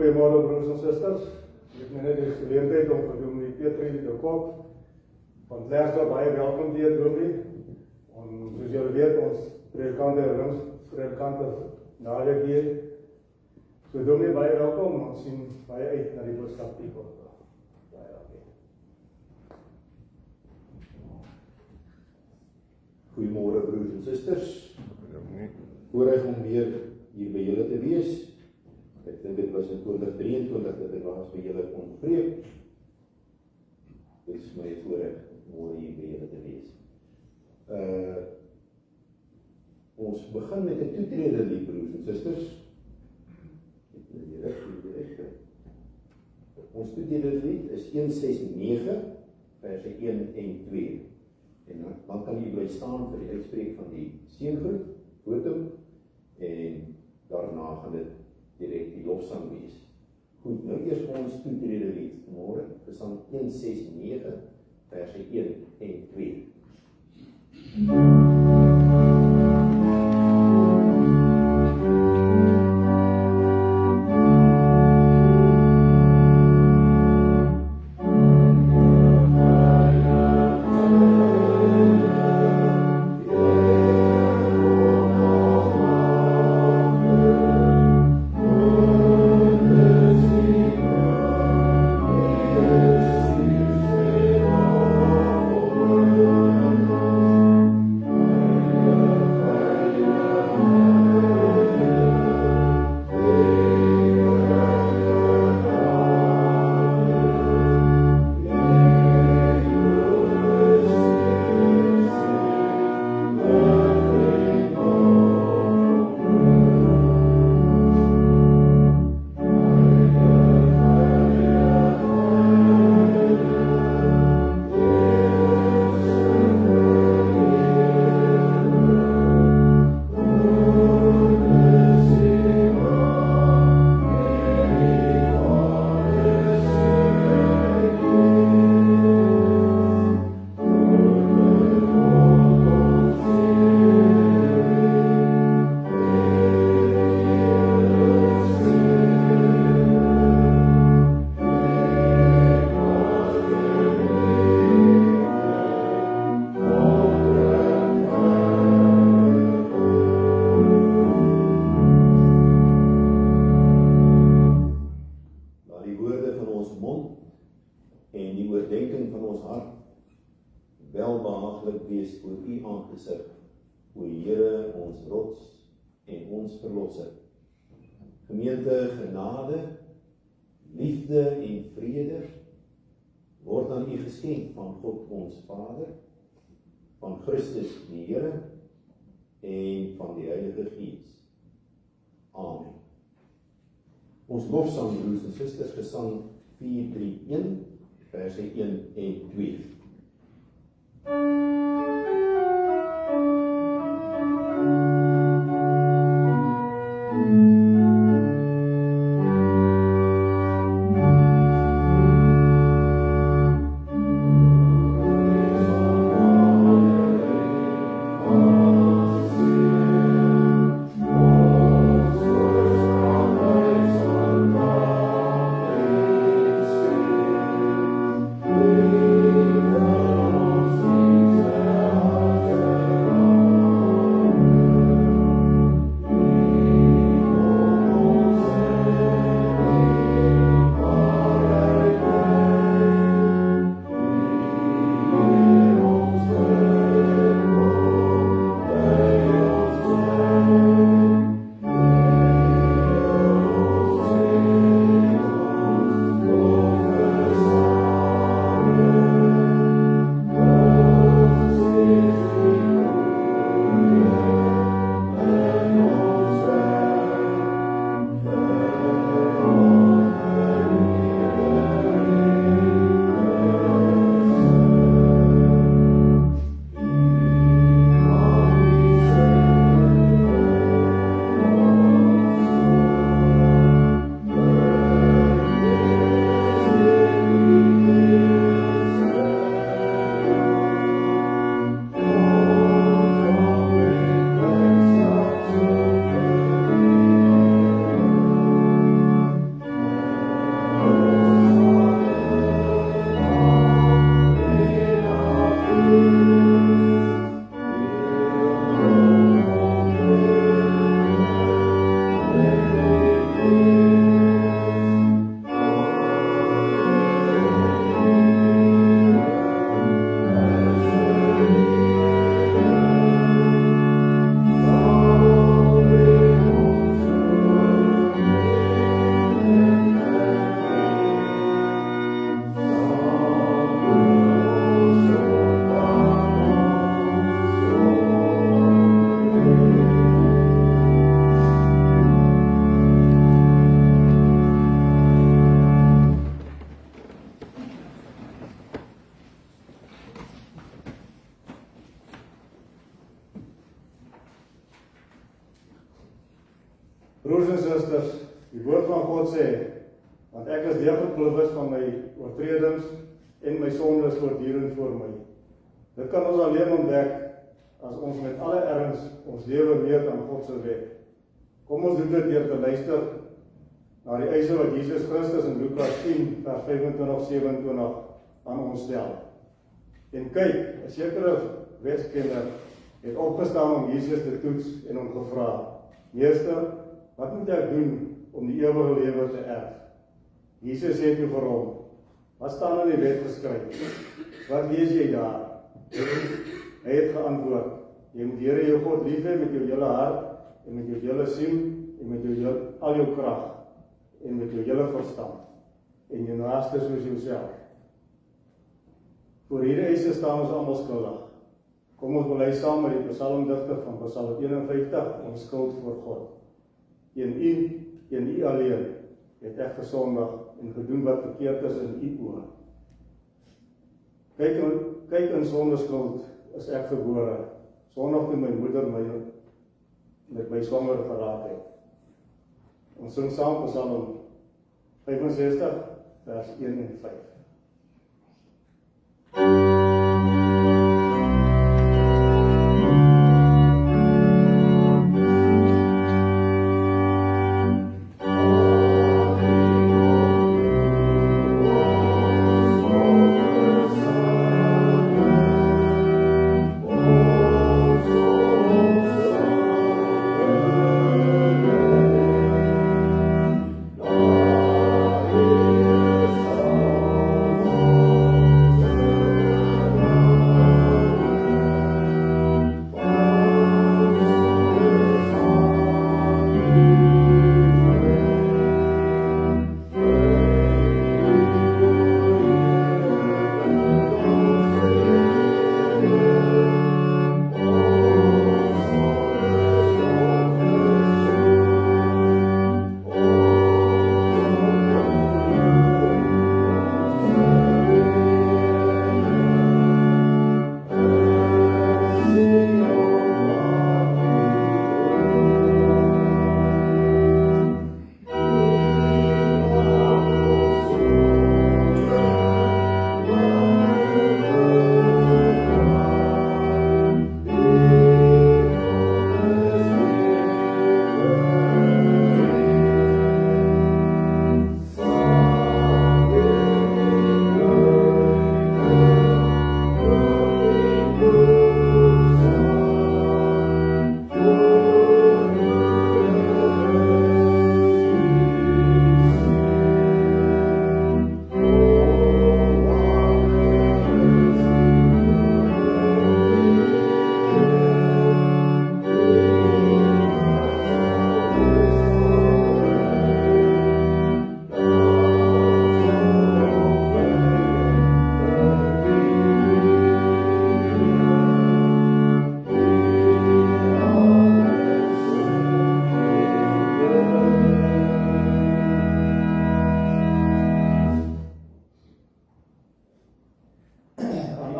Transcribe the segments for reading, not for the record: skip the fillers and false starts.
Goeiemôre broers en susters. Ek het net die geleentheid om vir Dominee Petrie de Kok van Klerksdorp baie welkom te heet, Dominee. Soos julle weet, ons predikante naweek hier. So Dominee, baie welkom. Ons sien baie uit na die boodskap die kort. Baie dankie. Goeiemôre broers en susters. Voorreg om weer hier by julle te wees. Ek dink dit was in 2023 dat ek laas by julle kon preek. Dit is my voorreg om môre hier by julle te wees. Ons begin met 'n toetrede lied, broers en susters. Ons toetrede lied is 169 verse 1 en 2. En dan kan jy bly staan vir die uitspreek van die seëngroet, votum, en daarna gaan dit direk die lofsang wees. Goed, nou eers ons toetrede lied môre, Psalm 169 verse 1 en 2. Gemeente, genade, liefde en vrede word aan u geskenk van God ons Vader, van Christus die Here en van die Heilige Gees. Amen. Ons lofsang, broers en susters, gesang 431 verse 1 en 2. We Broers en susters, die woord van God sê, want ek is deeglik bewus van my oortredings en my sondes voortdurend voor my. Dit kan ons alleen ontdek as ons met alle erns ons lewe meet aan God se wet. Kom ons doen dit deur te luister na die eise wat Jesus Christus in Lukas 10 vers 25-27 aan ons stel. En kyk, 'n sekere wetskenner het opgestaan om Jesus te toets en hom gevra: Meester, wat moet ek doen om die ewige lewe te erf? Jesus sê toe vir hom: Wat staan in die wet geskryf? Wat lees jy daar? Hy het geantwoord: Jy moet die Here jou God lief hê met jou hele hart en met jou hele siel en met al jou krag en met jou hele verstand en jou naaste soos jouself. Voor hierdie eise staan ons almal skuldig. Kom ons bely saam met die psalmdigter van Psalm 51 ons skuld voor God. En u alleen het ek gesondig en gedoen wat verkeerd is in u oë. Kyk in sondeskuld is ek gebore, sondig toe my moeder met my swanger geraak het. Ons sing saam Psalm 65 vers 1 en 5.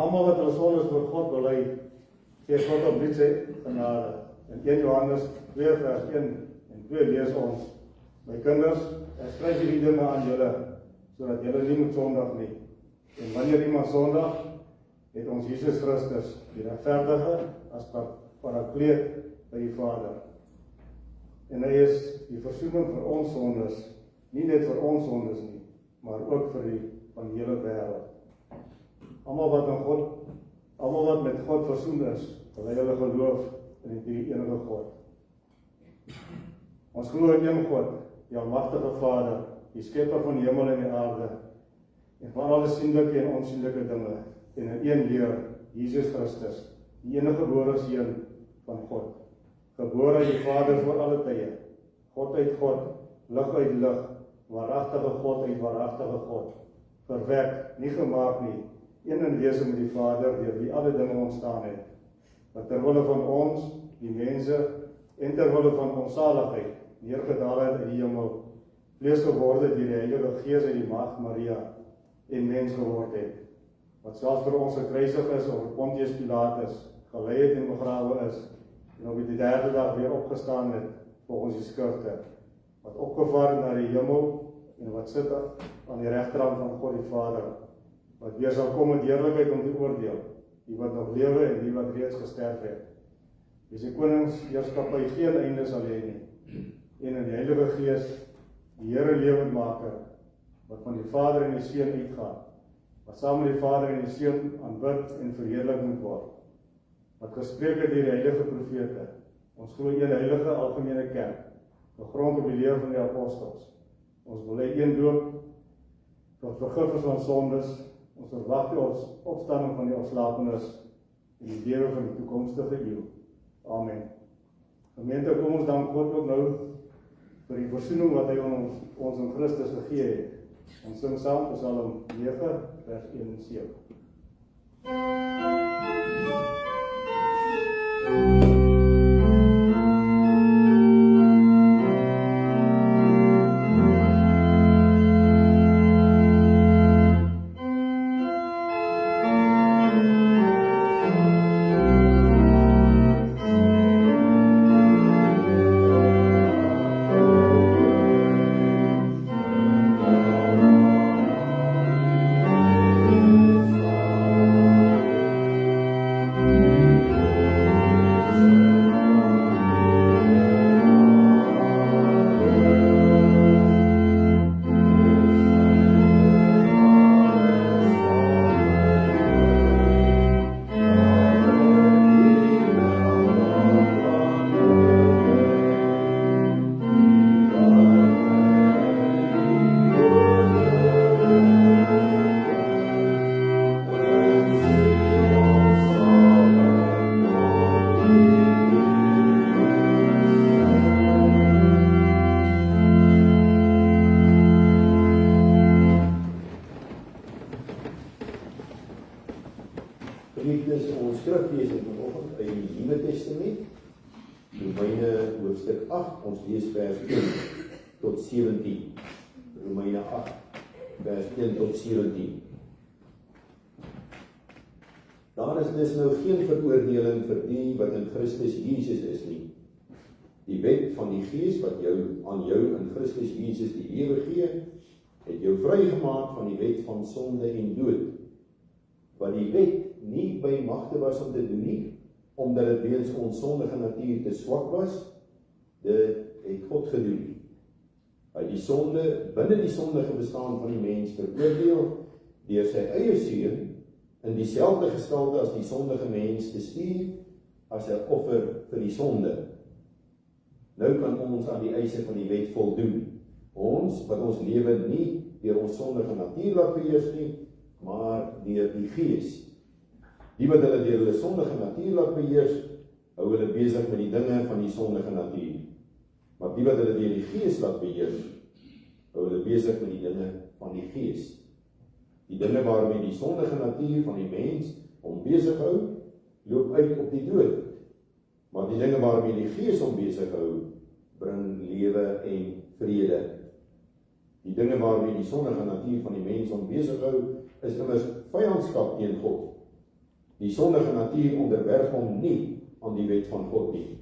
Almal wat hulle sondes voor God bely, gee God opnuut sy genade. In 1 Johannes 2 vers 1 en 2 lees ons: My kinders, ek skryf hierdie dinge aan julle, sodat julle nie moet sondig nie. En wanneer iemand sondig, het ons Jesus Christus, die regverdige, as parakleet by die Vader. En hy is die versoening vir ons sondes, nie net vir ons sondes nie, maar ook vir die van die hele wêreld. Almal wat met God versoen is, terwyl hulle geloof in die enige God. Ons glo in een God, die almagtige Vader, die skepper van die hemel en die aarde, en van alle sienlike en onsienlike dinge, en in een leer, Jesus Christus, die enige gebore Seun van God, gebore uit die Vader voor alle tye, God uit God, lig uit lig, waaragtige God uit waaragtige God, verwek, nie gemaak nie, een in wese met die Vader, deur wie alle dinge ontstaan het, wat terwille van ons, die mense, en terwille van ons saligheid, neergedaal het in die hemel, vlees geworde deur die Heilige Gees uit die Maagd Maria, en mens geword het, wat selfs vir ons gekruisig is oor Pontius Pilatus, gelei het en begrawe is, en op die 3de dag weer opgestaan het, volgens die skrifte, wat opgevaar na die hemel en wat sit aan die regterhand van God die Vader, wat weer sal kom in heerlikheid om te oordeel, die wat nog lewe en die wat reeds gesterf het. Wie se koningsheerskappy geen einde sal hê nie, en in die Heilige Gees, die Here lewendmaker, wat van die Vader en die Seun uitgaan, wat saam met die Vader en die Seun aanbid en verheerlik moet word, wat gespreek het deur die heilige profete, ons glo een heilige algemene kerk, gegrond op die leer van die apostels, ons bely een doop, tot vergifnis van sondes, ons verwag die opstanding van die ontslapenis en die lewe van die toekomstige eeuw. Amen. Gemeente, kom ons dank God ook nou vir die voorsiening wat hy ons in Christus gegee het. Ons sing saam Psalm 9 vers 1 en 7. Geliefdes, ons skriflesing vanoggend uit die Nuwe Testament, Romeine hoofstuk 8, ons lees vers 1 tot 17. Romeine 8, vers 1 tot 17. Daar is dus nou geen veroordeling vir die wat in Christus Jesus is nie. Die wet van die Gees wat aan jou in Christus Jesus die lewe gee, het jou vrygemaak van die wet van sonde en dood. Wat die wet nie by magte was om te doen nie, omdat dit weens ons sondige natuur te swak was, dit het God gedoen. Hy die sonde, binne die sondige bestaan van die mens veroordeel, deur sy eie seun, in dieselfde gestalte as die sondige mens te stuur, as 'n offer vir die sonde. Nou kan ons aan die eise van die wet voldoen. Ons, wat ons lewe nie deur ons sondige natuur laat beheers nie, maar deur die Gees. Die wat hulle deur hulle sondige natuur laat beheers, hou hulle besig met die dinge van die sondige natuur. Maar die wat hulle deur die Gees laat beheers, hou hulle besig met die dinge van die Gees. Die dinge waarmee die sondige natuur van die mens hom besig hou, loop uit op die dood. Maar die dinge waarmee die Gees hom besig hou, bring lewe en vrede. Die dinge waarmee die sondige natuur van die mens hom besig hou, is immers vyandskap teen God. Die sondige natuur onderwerf hom nie aan die wet van God nie.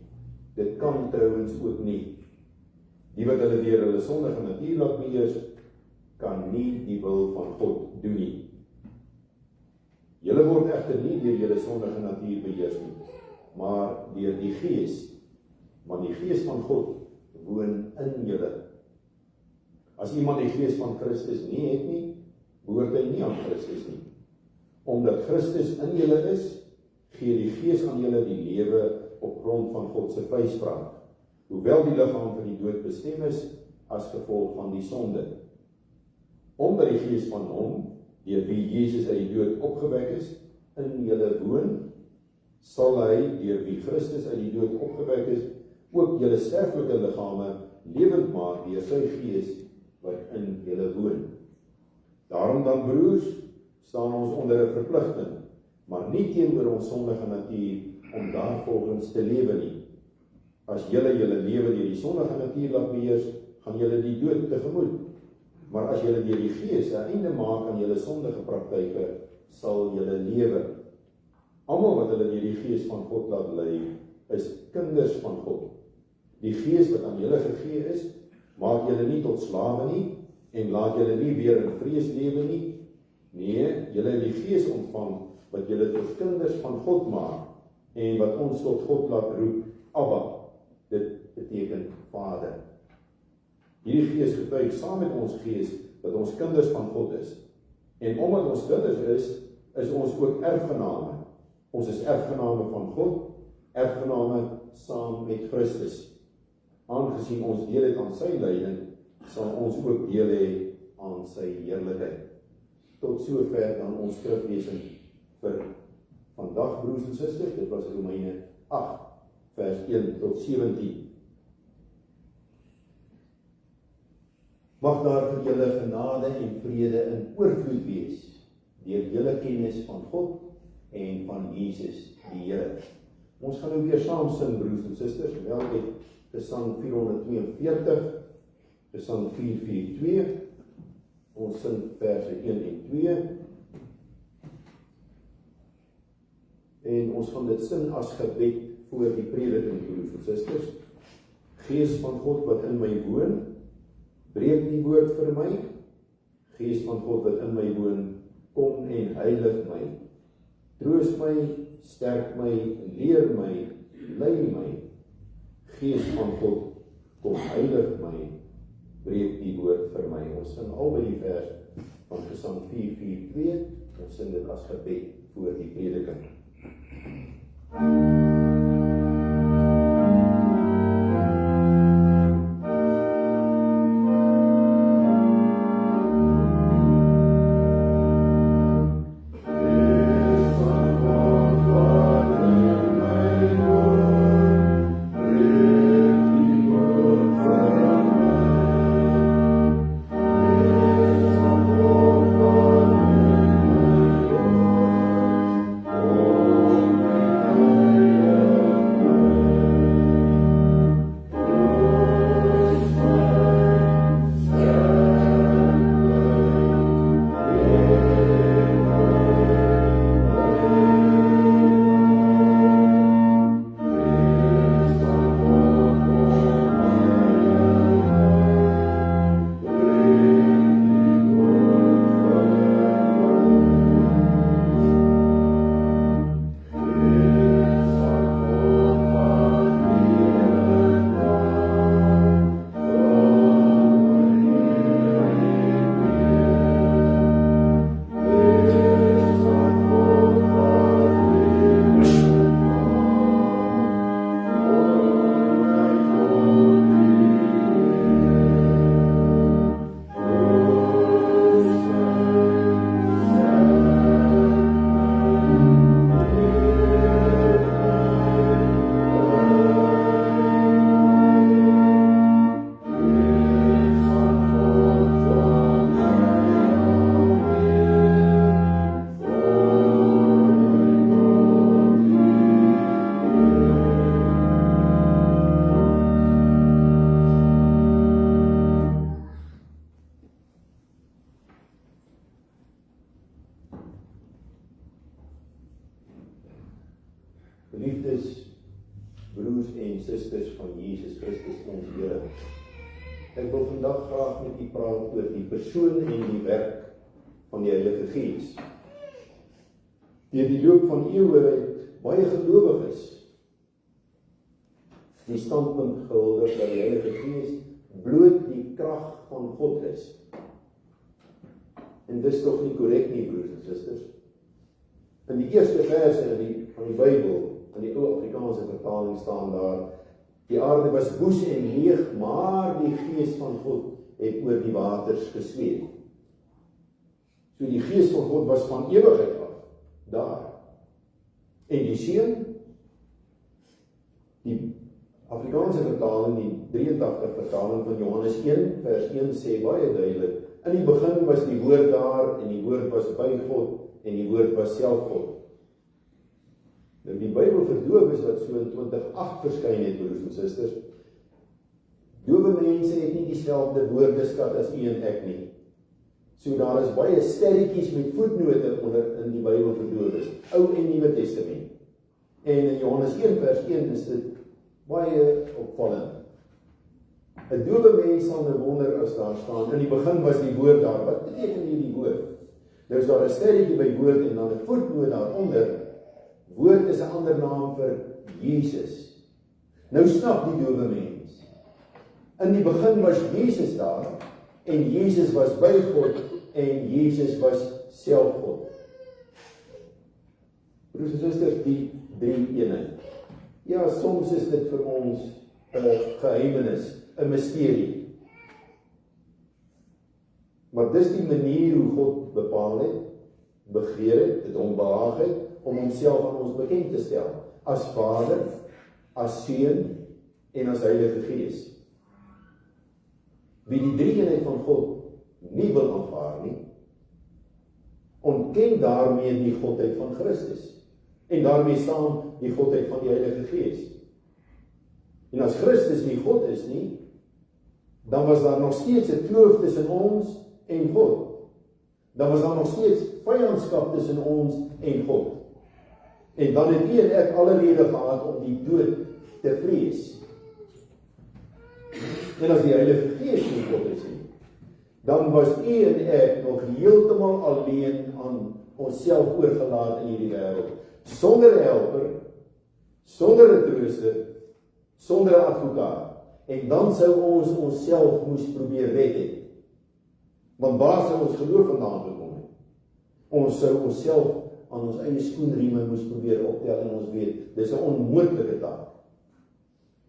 Dit kan trouwens ook nie. Die wat hulle deur hulle sondige natuur laat beheers, kan nie die wil van God doen nie. Julle word egter nie deur julle sondige natuur beheers nie, maar deur die Gees. Want die Gees van God woon in julle. As iemand die Gees van Christus nie het nie, behoort hy nie aan Christus nie. Omdat Christus in julle is, gee die Gees aan julle die lewe op grond van God se vryspraak, hoewel die liggaam vir die dood bestem is as gevolg van die sonde. Omdat die Gees van hom, deur wie Jesus uit die dood opgewek is, in julle woon, sal hy, deur wie Christus uit die dood opgewek is, ook julle sterflike liggame lewend maak deur sy Gees wat in julle woon. Daarom dan, broers, staan ons onder 'n verpligting, maar nie teenoor ons sondige natuur om daarvolgens te lewe nie. As julle lewe deur die sondige natuur laat beheers, gaan julle die dood tegemoet. Maar as julle deur die Gees 'n einde maak aan julle sondige praktyke, sal julle lewe. Almal wat hulle deur die Gees van God laat lei, is kinders van God. Die Gees wat aan julle gegee is, Maak julle nie tot slawe nie, en laat julle nie weer in vrees lewe nie. Nee, julle het die Gees ontvang, wat julle tot kinders van God maak, en wat ons tot God laat roep, Abba, dit beteken Vader. Hierdie Gees getuig saam met ons Gees, dat ons kinders van God is. En omdat ons kinders is ons ook erfgename. Ons is erfgename van God, erfgename saam met Christus. Aangesien ons deel het aan sy lyding, sal ons ook deel hê aan sy heerlikheid. Tot sover dan ons skriflesing vir vandag, broers en susters. Dit was Romeine 8, vers 1 tot 17. Mag daar vir julle genade en vrede in oorvloed wees, deur julle kennis van God en van Jesus die Here. Ons gaan nou weer saam sing, broers en susters, wel met Gesang 442, Gesang 442, ons sing verse 1 en 2, en ons gaan dit sing as gebed voor die prediking, broers en susters. Gees van God wat in my woon, breek die woord vir my. Gees van God wat in my woon, kom en heilig my. Troos my, sterk my, leer my, lei my. Gees van God, kom heilig my, breek die woord vir my. Ons sing albei die vers van Gesang 442, ons sing dit as gebed voor die prediking. Geliefdes, broers en susters van Jesus Christus ons Here. Ek wil vandag graag met u praat oor die persoon en die werk van die Heilige Gees. Deur die loop van eeue het baie gelowiges die standpunt gehuldig dat die Heilige Gees bloot die krag van God is. En dis tog nie korrek nie, broers en susters. In die eerste verse van die Bybel, in die ou Afrikaanse vertaling staan daar, die aarde was woes en leeg, maar die Gees van God het oor die waters gesweef. So die Gees van God was van ewigheid af, daar. En die Seun, die Afrikaanse vertaling, die 83 vertaling van Johannes 1, vers 1 sê baie duidelik, in die begin was die woord daar, en die woord was by God, en die woord was self God. Nou die Bybel vir dowes wat so in 2008 verskyn het, broers en susters, dowe mense het nie dieselfde woordeskat as u en ek nie. So daar is baie sterretjies met voetnote onder in die Bybel vir dowes, Ou en Nuwe Testament. En in Johannes 1 vers 1 is dit baie opvallend. 'n dowe mens sal nou wonder as daar staan, in die begin was die woord daar. Wat beteken hierdie woord? Nou is daar 'n sterretjie by woord en dan 'n voetnoot daaronder. Woord is 'n ander naam vir Jesus. Nou snap die dowe mens. In die begin was Jesus daar en Jesus was by God en Jesus was self God. Broers en susters, die drie eenheid. Ja, soms is dit vir ons 'n geheimenis, 'n misterie. Maar dis die manier hoe God bepaal het, begeer het, dit hom behaag het, om homself aan ons bekend te stel. As Vader, as Seun en as Heilige Gees. Wie die drie eenheid van God nie wil aanvaar nie, ontken daarmee die godheid van Christus. En daarmee saam die godheid van die Heilige Gees. En as Christus nie God is nie, dan was daar nog steeds 'n kloof tussen ons en God. Dan was daar nog steeds vyandskap tussen ons en God. En dan het u en ek alle rede gehad om die dood te vrees. En as die Heilige Gees nie God is nie, dan was u en ek nog heeltemal alleen aan onsself oorgelaat in hierdie wêreld. Sonder 'n helper, sonder 'n trooster, sonder 'n advokaat. En dan sou ons onsself moes probeer red het. Want waar sou ons geloof vandaan gekom het? Ons sou onsself aan ons eie skoenrieme moes probeer optel en ons weet, dis 'n onmoontlike taak.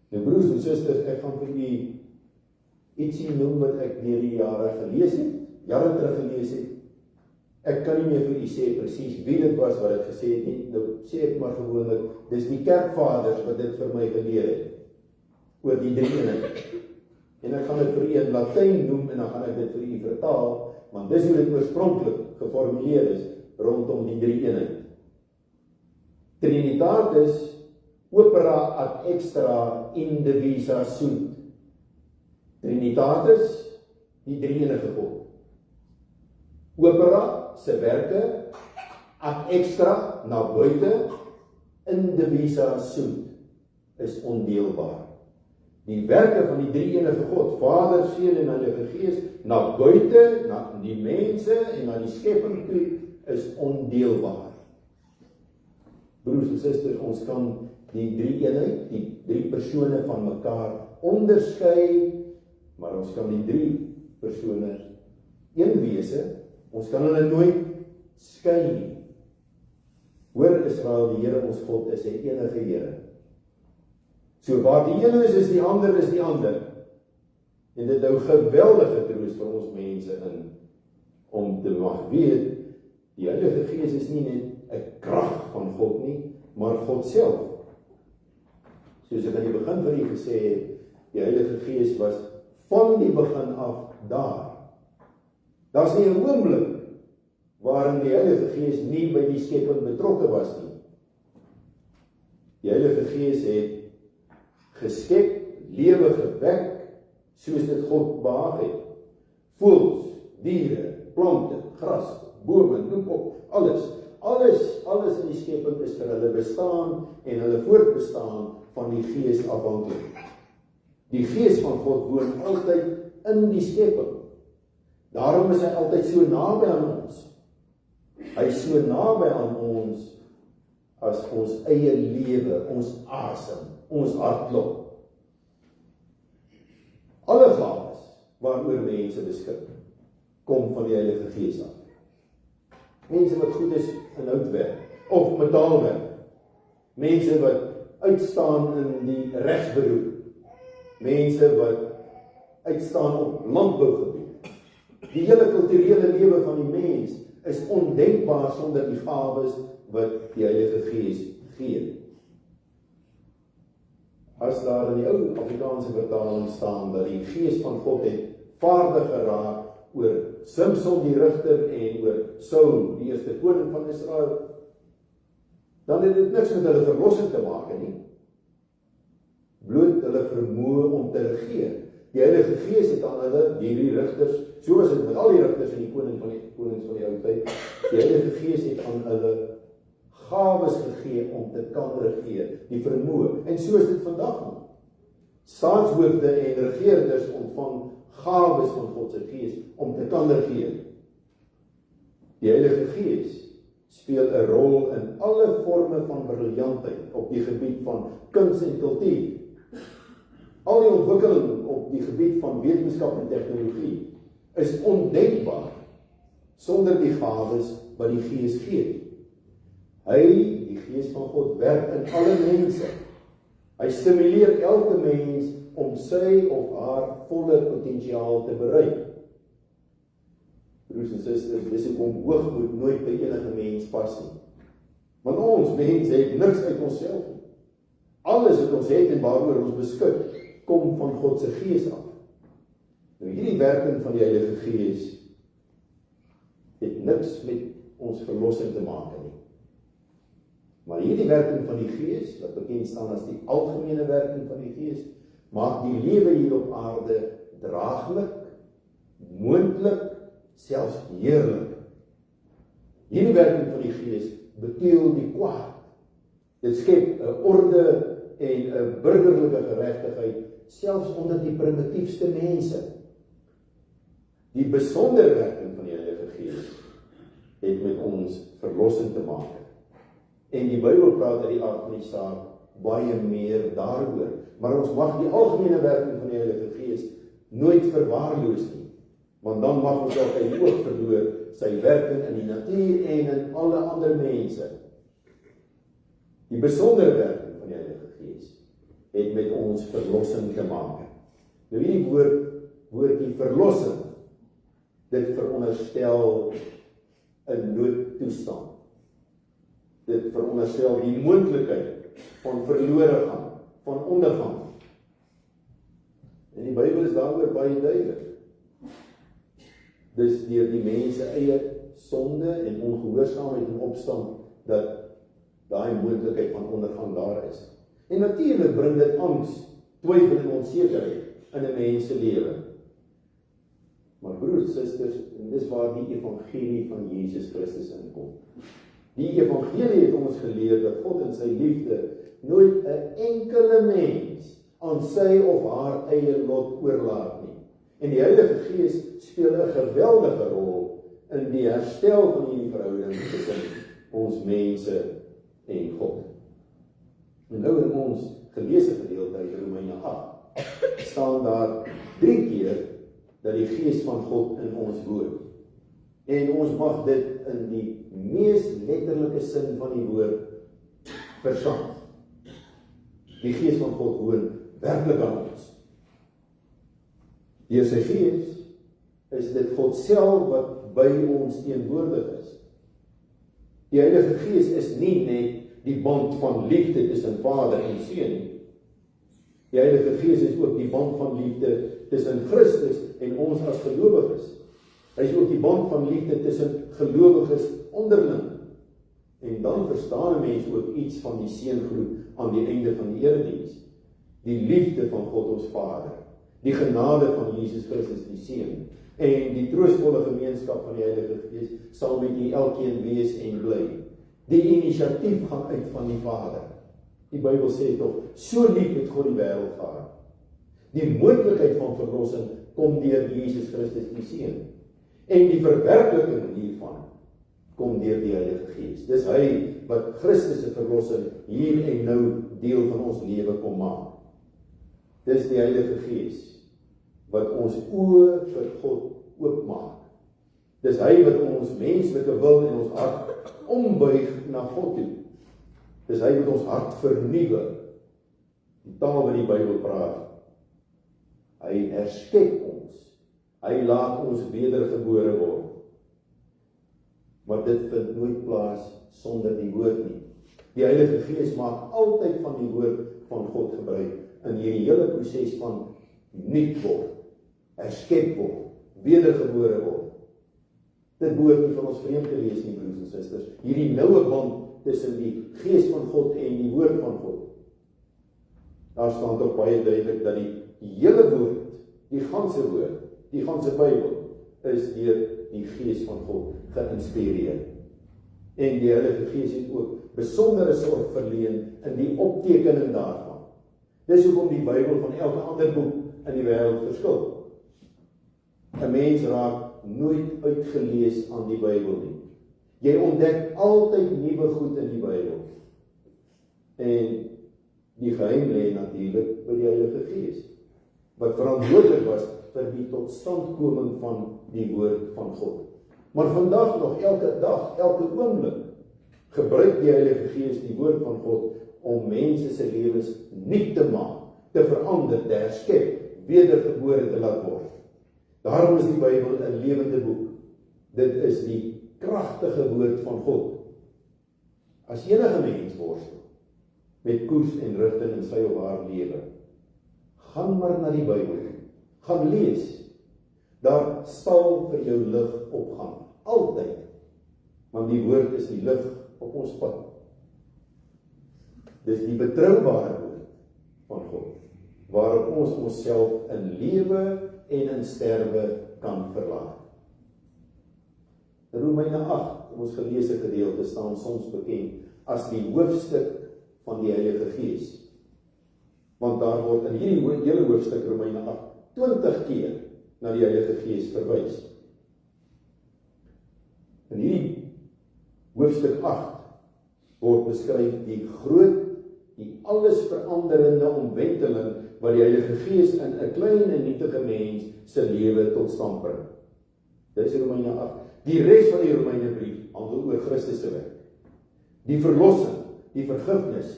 Nou broers en susters, ek gaan vir u ietsie noem wat ek deur die jare gelees het, jare terug gelees het. Ek kan nie meer vir u sê presies wie dit was wat dit gesê het nie. Nou sê ek maar gewoonlik, dis die kerkvaders wat dit vir my geleer het oor die drie eenheid. En ek gaan dit vir u in Latyn noem en dan gaan ek dit vir u vertaal, want dis hoe dit oorspronklik geformuleer is rondom die drie eenheid. Trinitatis opera ad extra indivisa sunt. Trinitatis, die drie enige God. Opera se werke ad extra na buite, indivisa sunt, is ondeelbaar. Die werke van die drie enige God, Vader, Seun en Heilige Gees, na buite, na die mense en na die skepping toe, is ondeelbaar. Broers en susters, ons kan die drie eenheid, die drie persone van mekaar onderskei, maar ons kan die drie persone een wese, ons kan hulle nooit skei nie. Hoor Israel, die Here ons God is 'n enige Here. So waar die een is die ander is die ander. En dit hou geweldige troos vir ons mense in, om te mag weet, die Heilige Gees is nie net 'n krag van God nie, maar God self. Soos ek aan die begin van die gesê het, die Heilige Gees was van die begin af daar. Daar's nie 'n oomblik waarin die Heilige Gees nie by die skepping betrokke was nie. Die Heilige Gees het geskep, lewe gewek, soos dit God behaag het. Voëls, diere, plante, gras, bome, noem op, alles in die skepping is vir hulle bestaan en hulle voortbestaan van die Gees afhanklik. Die Gees van God woon altyd in die skepping. Daarom is hy altyd so naby aan ons. Hy is so naby aan ons as ons eie lewe, ons asem, ons hartklop. Alle gawes waaroor mense beskik, kom van die Heilige Gees af. Mense wat goed is in houtwerk of metaalwerk, mense wat uitstaan in die regsberoep, mense wat uitstaan op landbougebied. Die hele kulturele lewe van die mens is ondenkbaar sonder die gawes wat die Heilige Gees gee. As daar in die ou Afrikaanse vertaling staan dat die Gees van God het vaardig geraak oor Simson die rigter en oor Saul, die eerste koning van Israel, dan het dit niks met hulle verlossing te maak nie. Bloot hulle vermoë om te regeer. Die Heilige Gees het aan hulle, hierdie rigters, so was dit met al die rigters en die konings van die ou tyd, die Heilige Gees het aan hulle gawes gegee om te kan regeer, die vermoë, en so is dit vandag nog. Staatshoofde en regerders ontvang gawes van God se Gees om te kan regeer. Die Heilige Gees speel 'n rol in alle forme van briljantheid op die gebied van kuns en kultuur. Al die ontwikkeling op die gebied van wetenskap en tegnologie is ondenkbaar sonder die gawes wat die Gees gee. Hy, die Gees van God, werk in alle mense. Hy stimuleer elke mens om sy of haar volle potensiaal te bereik. Broers en susters, dis hoekom hoogmoed nooit by enige mens pas nie. Want ons mense het niks uit onsself nie. Alles wat ons het en waaroor ons beskik, kom van God se Gees af. Nou hierdie werking van die Heilige Gees het niks met ons verlossing te maak nie. Maar hierdie werking van die Gees, wat bekend staan as die algemene werking van die Gees, maak die lewe hier op aarde draaglik, moontlik, selfs heerlik. Hierdie werking van die Gees beteel die kwaad. Dit skep 'n orde en 'n burgerlike geregtigheid, selfs onder die primitiefste mense. Die besondere werking van die Heilige Gees het met ons verlossing te maak. En die Bybel praat uit die aard van die saak baie meer daaroor. Maar ons mag die algemene werking van die Heilige Gees nooit verwaarloos nie. Want dan mag ons ook uit oog verloor sy werking in die natuur en in alle ander mense. Die besondere werking van die Heilige Gees het met ons verlossing te maak. Nou hierdie woordjie verlossing, dit veronderstel 'n noodtoestand. Dit veronderstel die moontlikheid van verlore gaan, van ondergang. En die Bybel is daaroor baie duidelik. Dis deur die mense eie sonde en ongehoorsaamheid en opstand dat daai moontlikheid van ondergang daar is. En natuurlik bring dit angs, twyfel en onsekerheid in 'n mens se lewe. Maar broers, susters, en dis waar die evangelie van Jesus Christus inkom. Die evangelie het ons geleer dat God in sy liefde nooit 'n enkele mens aan sy of haar eie lot oorlaat nie. En die Heilige Gees speel 'n geweldige rol in die herstel van hierdie verhouding tussen ons mense en God. En nou in ons geleesde gedeelte uit Romeine 8 staan daar 3 keer dat die Gees van God in ons woon. En ons mag dit in die mees letterlike sin van die woord verstaan. Die Gees van God woon werklik aan ons. Deur sy Gees is dit God self wat by ons teenwoordig is. Die Heilige Gees is nie net die band van liefde tussen Vader en Seun nie. Die Heilige Gees is ook die band van liefde tussen Christus en ons as gelowiges. Hy is ook die band van liefde tussen gelowiges onderling. En dan verstaan 'n mens ook iets van die seëngroet aan die einde van die erediens. Die liefde van God ons Vader, die genade van Jesus Christus die Seun en die troostvolle gemeenskap van die Heilige Gees sal met u elkeen wees en bly. Die inisiatief gaan uit van die Vader. Die Bybel sê tog, so lief het God die wêreld gehad. Die moontlikheid van verlossing kom deur Jesus Christus die Seun. En die verwerkliking hiervan kom deur die Heilige Gees. Dis hy wat Christus se verlossing hier en nou deel van ons lewe kom maak. Dis die Heilige Gees wat ons oë vir God oopmaak. Dis hy wat ons menslike wil en ons hart ombuig na God toe. Dis hy wat ons hart vernuwe. Die taal wat die Bybel praat. Hy herskep ons. Hy laat ons wedergebore word. Maar dit vind nooit plaas sonder die woord nie. Die Heilige Gees maak altyd van die woord van God gebruik in hierdie hele proses van nuut word, herskep word, wedergebore word. Dit behoort nie van ons vreemd te wees nie, broers en susters. Hierdie noue band tussen die Gees van God en die woord van God. Daar staan tog baie duidelik dat die hele woord, die ganse woord, die ganse Bybel is deur die Gees van God geïnspireer. En die Heilige Gees het ook besondere sorg verleen in die optekening daarvan. Dis hoekom die Bybel van elke ander boek in die wêreld verskil. 'n Mens raak nooit uitgelees aan die Bybel nie. Jy ontdek altyd nuwe goed in die Bybel. En die geheim lê natuurlik by die Heilige Gees, wat verantwoordelik was vir die totstandkoming van die woord van God. Maar vandag nog, elke dag, elke oomblik, gebruik die Heilige Gees die woord van God om mense se lewens nuut te maak, te verander, te herskep, wedergebore te laat word. Daarom is die Bybel 'n lewende boek. Dit is die kragtige woord van God. As enige mens worstel met koers en rigting in sy of haar lewe, gaan maar na die Bybel, gaan lees. Daar sal vir jou lig opgaan, altyd. Want die woord is die lig op ons pad. Dis die betroubare woord van God, waarop ons onsself in lewe en in sterwe kan verlaat. Romeine 8, ons geleesde gedeelte, staan soms bekend as die hoofstuk van die Heilige Gees. Want daar word in hierdie hele hoofstuk Romeine 8 20 keer na die Heilige Gees verwys. In hierdie hoofstuk 8 word beskryf die groot, die alles veranderende omwenteling wat die Heilige Gees in 'n klein en nietige mens se lewe tot stand bring. Dit is Romeine 8. Die res van die Romeinebrief handel oor Christus se werk. Die verlossing, die vergifnis,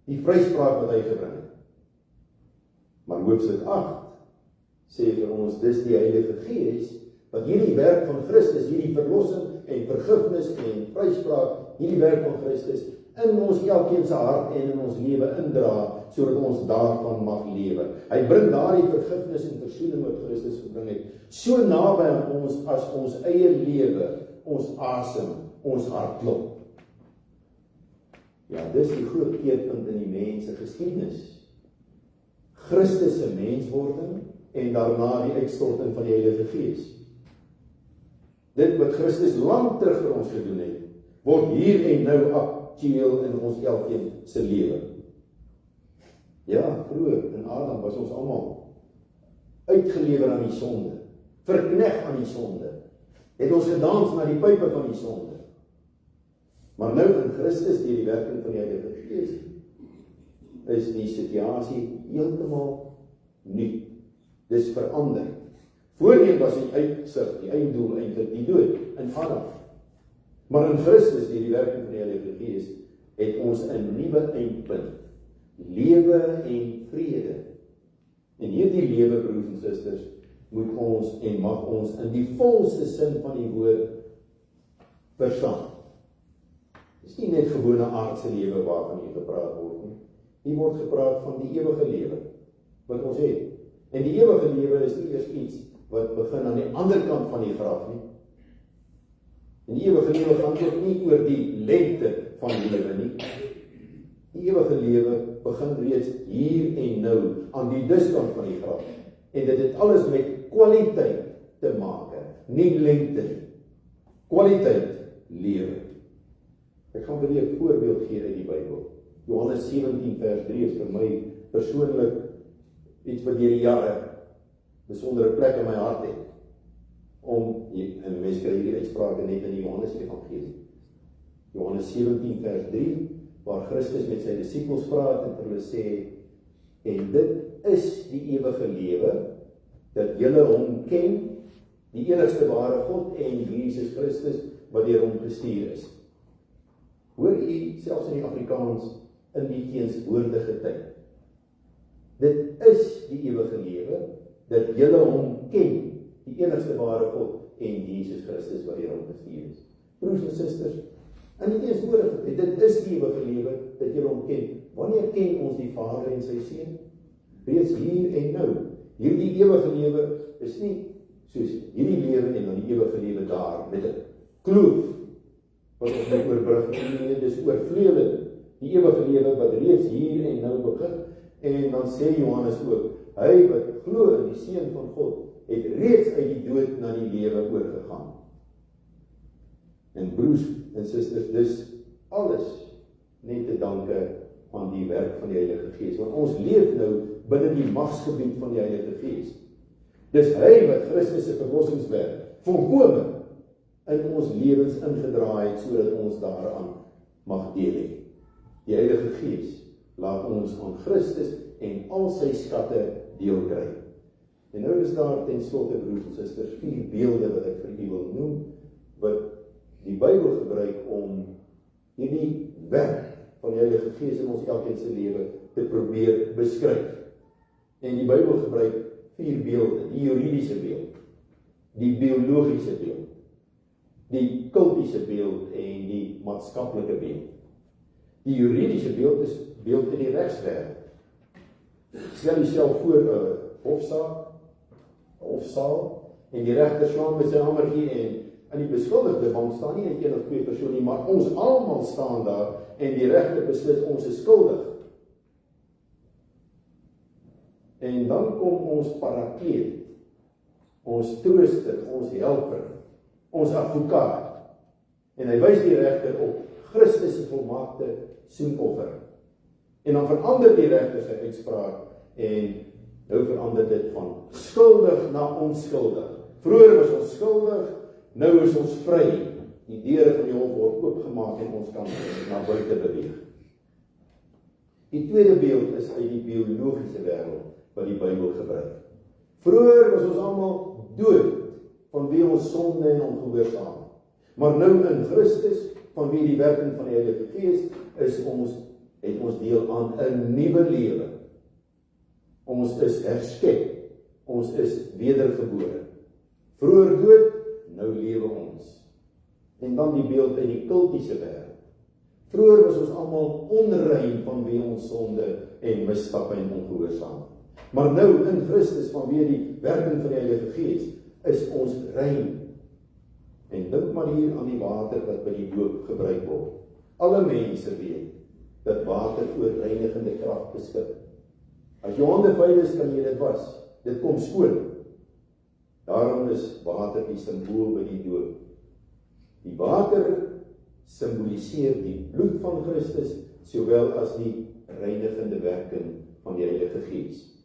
die vryspraak wat hy gebring het. Maar hoofstuk 8 sê vir ons, dis die Heilige Gees wat hierdie werk van Christus, hierdie verlossing en vergifnis en vryspraak, hierdie werk van Christus in ons elkeen se hart en in ons lewe indra, sodat ons daarvan mag lewe. Hy bring daardie vergifnis en versoening wat Christus gebring het, so naby aan ons as ons eie lewe, ons asem, ons hart klop. Ja, dis die groot keerpunt in die mens se geskiedenis. Christus se menswording en daarna die uitstorting van die Heilige Gees. Dit wat Christus lank terug vir ons gedoen het, word hier en nou aktueel in ons elkeen se lewe. Ja, vroeër in Adam was ons almal uitgelewer aan die sonde, verkneg aan die sonde, het ons gedans na die pype van die sonde. Maar nou in Christus, deur die werking van die Heilige Gees, is die situasie heeltemal nuut. Dis verander. Voorheen was die uitsig, die einddoel eintlik die dood in Adam. Maar in Christus, deur die werking van die Heilige Gees, het ons 'n nuwe eindpunt, lewe en vrede. En hierdie lewe, broers en susters, moet ons en mag ons in die volste sin van die woord verstaan. Dis nie net gewone aardse lewe waarvan hier gepraat word nie. Hier word gepraat van die ewige lewe wat ons het. En die ewige lewe is nie eers iets wat begin aan die ander kant van die graf nie. En die ewige lewe gaan ook nie oor die lengte van lewe nie. Die ewige lewe begin reeds hier en nou aan die diskant van die graf. En dit het alles met kwaliteit te maak, nie lengte nie. Kwaliteit lewe. Ek gaan vir julle 'n voorbeeld gee uit die Bybel. Johannes 17 vers 3 is vir my persoonlik iets wat deur die jare besondere plek in my hart het. En mense kry hierdie uitsprake net in die Johannes Evangelie. Johannes 17 vers 3, waar Christus met sy disippels praat en vir hulle sê, en dit is die ewige lewe, dat julle hom ken, die enigste ware God en Jesus Christus wat deur hom gestuur is. Hoor u selfs in die Afrikaans in die teenswoordige tyd. Dit is die ewige lewe, dat julle hom ken, die enigste ware God en Jesus Christus wat deur hom gestuur is. Broers en susters, in die teenswoordige tyd, dit is die ewige lewe, dat julle hom ken. Wanneer ken ons die Vader en sy Seun? Reeds hier en nou. Hierdie ewige lewe is nie soos hierdie lewe en dan die ewige lewe daar, met 'n kloof, wat ons net oorbrug, nie, dis oorvleelend. Die ewige lewe wat reeds hier en nou begin, en dan sê Johannes ook, hy wat glo in die Seun van God, het reeds uit die dood na die lewe oorgegaan. En broers en susters, dis alles net te danke aan die werk van die Heilige Gees, want ons leef nou binne die magsgebied van die Heilige Gees. Dis hy wat Christus se verlossingswerk volkome in ons lewens ingedraai het, sodat ons daaraan mag deel hê. Die Heilige Gees laat ons aan Christus en al sy skatte deel kry. En nou is daar ten slotte, broers en susters, 4 beelde wat ek vir u wil noem, wat die Bybel gebruik om hierdie werk van die Heilige Gees in ons elkeen se lewe te probeer beskryf. En die Bybel gebruik 4 beelde: die juridiese beeld, die biologiese beeld, die kultiese beeld en die maatskaplike beeld. Die juridiese beeld is beeld in die regswêreld. Stel jouself voor 'n hofsaal en die regter slaan met sy hamertjie en die beskuldigde bank staan nie net 1 of 2 persone nie, maar ons almal staan daar en die regter beslis ons is skuldig. En dan kom ons parakleet, ons trooster, ons helper, ons advokaat. En hy wys die regter op Christus se volmaakte soenoffer. En dan verander die regter sy uitspraak en nou verander dit van skuldig na onskuldig. Vroeër was ons skuldig, nou is ons vry. Die deure van die hof word oopgemaak en ons kan na buite beweeg. Die tweede beeld is uit die biologiese wêreld wat die Bybel gebruik. Vroeër was ons almal dood vanweë ons sonde en ongehoorsaamheid. Maar nou in Christus, vanweë die werking van die Heilige Gees, het ons deel aan 'n nuwe lewe. Ons is herskep. Ons is wedergebore. Vroeër dood, nou lewe ons. En dan die beeld uit die kultiese wêreld. Vroeër was ons almal onrein vanweë ons sonde en misstappe en ongehoorsaamheid. Maar nou in Christus, vanweë die werking van die Heilige Gees, is ons rein. En dink maar hier aan die water wat by die doop gebruik word. Alle mense weet dat water oor reinigende krag beskik. As jou hande vuil is, kan jy dit was. Dit kom skoon. Daarom is water die simbool by die doop. Die water simboliseer die bloed van Christus, sowel as die reinigende werking van die Heilige Gees.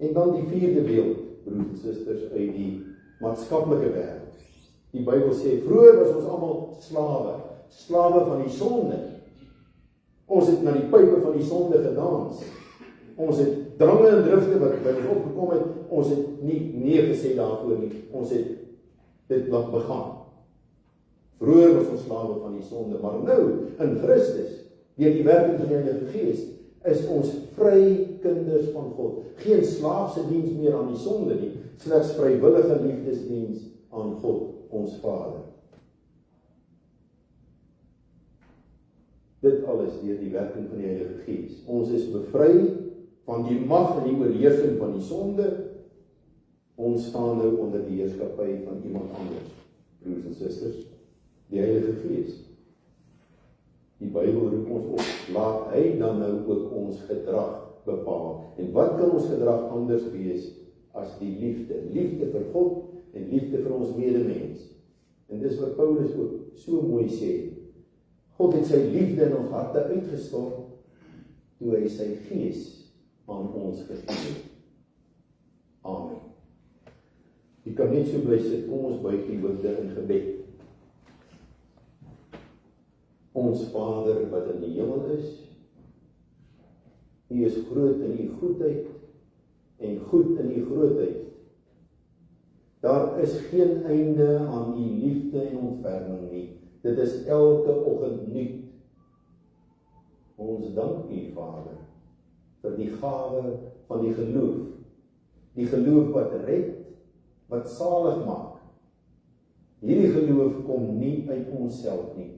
En dan die vierde beeld, broers en susters, uit die maatskaplike wêreld. Die Bybel sê, vroeër was ons almal slawe van die sonde. Ons het na die pype van die sonde gedans. Ons het drange en drifte wat by ons opgekom het, ons het nie nee gesê daarvoor nie. Ons het dit laat begaan. Vroeër was ons slawe van die sonde, maar nou in Christus, deur die werking van die Heilige Gees, is ons vry kinders van God. Geen slaafse diens meer aan die sonde nie, slegs vrywillige liefdesdiens aan God, ons Vader. Dit alles deur die werking van die Heilige Gees. Ons is bevry van die mag en die oorheersing van die sonde. Ons staan nou onder die heerskappy van iemand anders, broers en susters, die Heilige Gees. Die Bybel roep ons op, laat hy dan nou ook ons gedrag bepaal. En wat kan ons gedrag anders wees as die liefde? Liefde vir God en liefde vir ons medemens. En dis wat Paulus ook so mooi sê. God het sy liefde in ons harte uitgestort toe hy sy Gees aan ons gegee het. Amen. Jy kan net so bly sit, kom ons buig die hoofde in gebed. Ons Vader wat in die hemel is, U is groot in U goedheid en goed in U grootheid. Daar is geen einde aan U liefde en ontferming nie. Dit is elke oggend nuut. Ons dank U, Vader, vir die gawe van die geloof. Die geloof wat red, wat salig maak. Hierdie geloof kom nie uit onsself nie.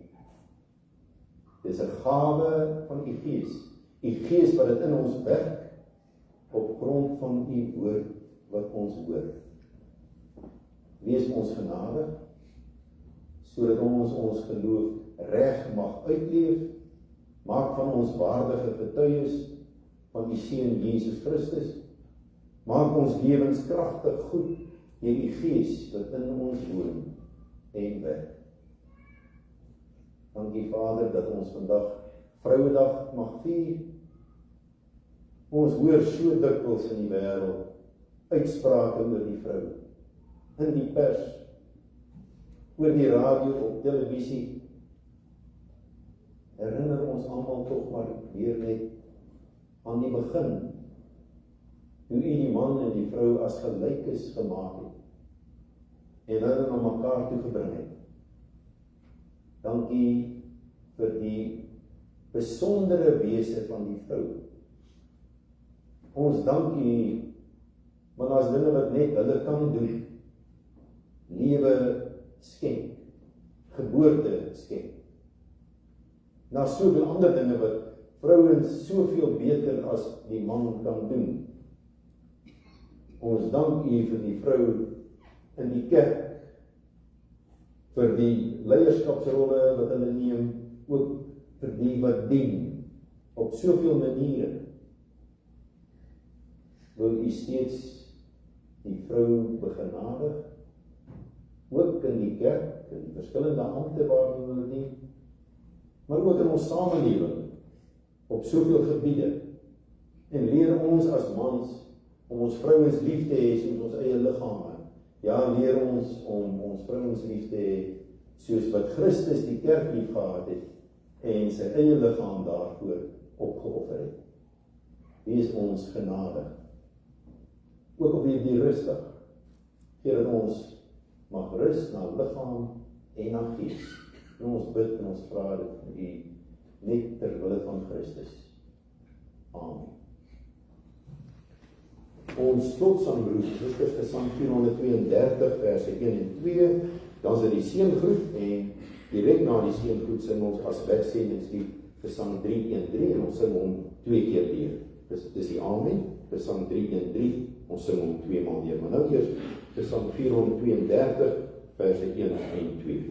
Dis 'n gawe van U Gees. U Gees wat dit in ons werk op grond van U woord wat ons hoor. Wees ons genadig sodat ons geloof reg mag uitleef. Maak van ons waardige getuies van U Seun Jesus Christus. Maak ons lewens kragtig goed deur U Gees wat in ons woon en werk. Dankie Vader dat ons vandag Vrouedag mag vier. Ons hoor so dikwels in die wêreld uitsprake oor die vrou, in die pers, oor die radio, op televisie. Herinner ons almal tog maar weer net aan die begin, hoe U die man en die vrou as gelykes gemaak het, en hulle na mekaar toe gebring het. Dankie vir die besondere wese van die vrou. Ons dank U, want as dinge wat net hulle kan doen, lewe skenk, geboorte skenk. Na soveel ander dinge wat vrouens soveel beter as die man kan doen. Ons dank U vir die vrou in die kerk, vir die leierskapsrolle wat hulle neem, ook vir die wat dien, op soveel maniere. Wil U steeds die vrou begenadig, ook in die kerk, in die verskillende ampte waarin hulle dien, maar ook in ons samelewing, op soveel gebiede, en leer ons as mans, om ons vrouens lief te hê soos ons eie liggame. Ja, leer ons om ons vrouens lief te hê, soos wat Christus die kerk lief gehad het, en sy eie liggaam daarvoor opgeoffer het. Wees ons genadig. Ook op hierdie rustig, gee dat ons mag rus na liggaam en na gees. En ons bid en ons vra dit vir U, net ter wille van Christus. Amen. Ons slotsanggroet, dit is Gesang 432, verse 1 en 2, dan is dit die seëngroet, en direk na die seëngroet sing ons as wegsendingslied Gesang 313, en ons sing hom 2 keer deur. Dis die Amen, Gesang 313, ons sing hom 2 maal deur. Maar nou eers Gesang 432, verse 1 en 2.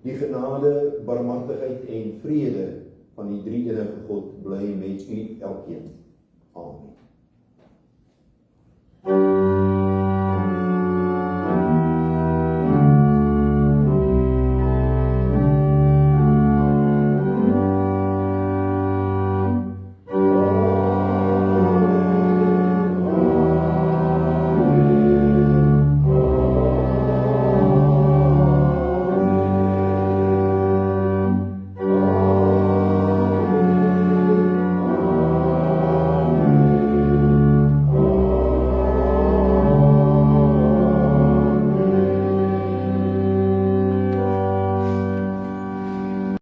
Die genade, barmhartigheid en vrede van die drie-enige God bly met u elkeen. Amen.